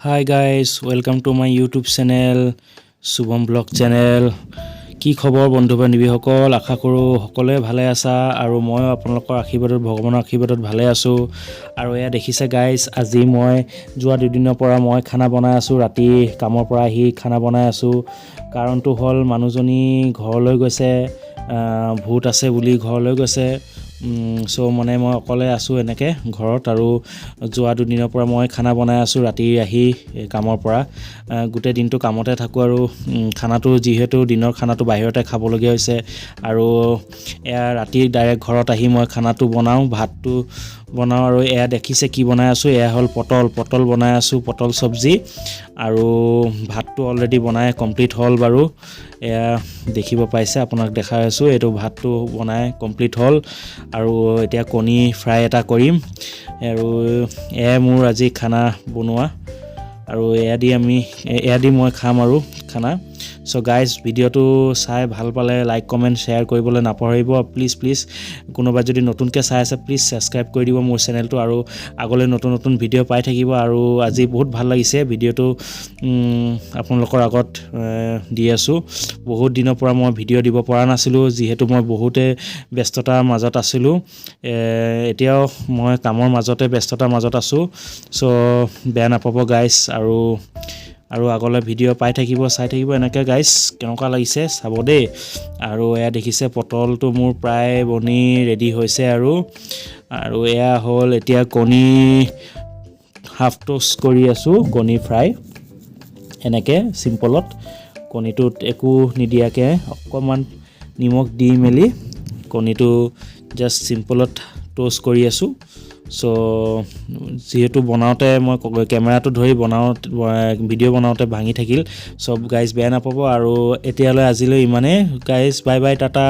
Hi guys, welcome to my YouTube channel, Subham Vlog channel. কি খবৰ বন্ধু বান্ধৱীসকল আশা কৰোঁ সকলোৱে ভালে আছা আৰু মই আপোনালোকৰ আশীৰ্বাদত ভগৱানৰ আশীৰ্বাদত ভালে আছো আৰু এয়া দেখিছে গাইস আজি মই যোৱা দুদিনৰ পৰা মই খানা বনাই আছো ৰাতি কামৰ পৰা আহি খানা বনাই আছো কাৰণটো হ'ল মানুহজনী ঘৰলৈ গৈছে ভূত আছে বুলি ঘৰলৈ গৈছে সো মানে মই অকলে আছো এনেকে ঘৰত আৰু যোৱা দুদিনৰ পৰা মই খানা বনাই আছো ৰাতি আহি কামৰ পৰা গুটে দিনটো কামতে থাকো আৰু খানাটো যিহেতু দিনৰ খানাটো বাহিৰতে খাব লগিয়া হৈছে আৰু এয়া ৰাতি ডাইৰেক্ট ঘৰত আহি মই খানাটো বনাও ভাতটো বনাও আৰু এয়া দেখিছে কি বনাই আছো এয়া হল পটল বনাই আছো পটল সবজি আৰু ভাতটো অলৰেডি বনাই কমপ্লিট হল বাৰু এয়া দেখিব পাইছে আপোনাক দেখাই আছো এটো ভাতটো বনাই কমপ্লিট হল আৰু এতিয়া কণী ফ্ৰাই এটা কৰিম আৰু এয়া মোৰ আজি খানা বনোৱা আৰু এয়া দি মই খাম আৰু খানা সো গাইস ভিডিওটো চাই ভাল পালে লাইক কমেন্ট শেয়াৰ কৰিবলৈ নাপাহৰিব প্লিজ কোনোবা যদি নতুনকৈ চাই আছে প্লিজ সাবস্ক্ৰাইব কৰি দিব মোৰ চেনেলটো আৰু আগলৈ নতুন ভিডিও পাই থাকিব আৰু আজি বহুত ভাল লাগিছে ভিডিওটো আপোনালোকৰ আগত দি আছো বহুত দিনৰ পৰা মই ভিডিও দিব পৰা নাছিলো যিহেতু মই বহুতে ব্যস্ততাৰ মাজত আছিলো এতিয়াও মই কামৰ মাজতে ব্যস্ততাৰ মাজত আছো সো বেয়া নাপাব গাইস আৰু আগলৈ ভিডিও পাই থাকিব চাই থাকিব এনেকৈ গাইস কেনেকুৱা লাগিছে চাব দেই আৰু এয়া দেখিছে পটলটো মোৰ প্ৰায় বনি ৰেডি হৈছে আৰু এয়া হ'ল এতিয়া কণী হাফ টোষ্ট কৰি আছো কণী ফ্ৰাই এনেকৈ সিম্পলত কণীটোত একো নিদিয়াকে অকমান নিমখ দি মেলি কণীটো জাস্ট সিম্পলত টোষ্ট কৰি আছো সো যেহেতু বনাওতে মই কেমেৰাটো ধৰি ভিডিও বনাওতে ভাঙি থাকিল সব গাইস বেয়া নাপাব আৰু এতিয়ালৈ আজিলৈ ইমানে গাইস বাই বাই টাটা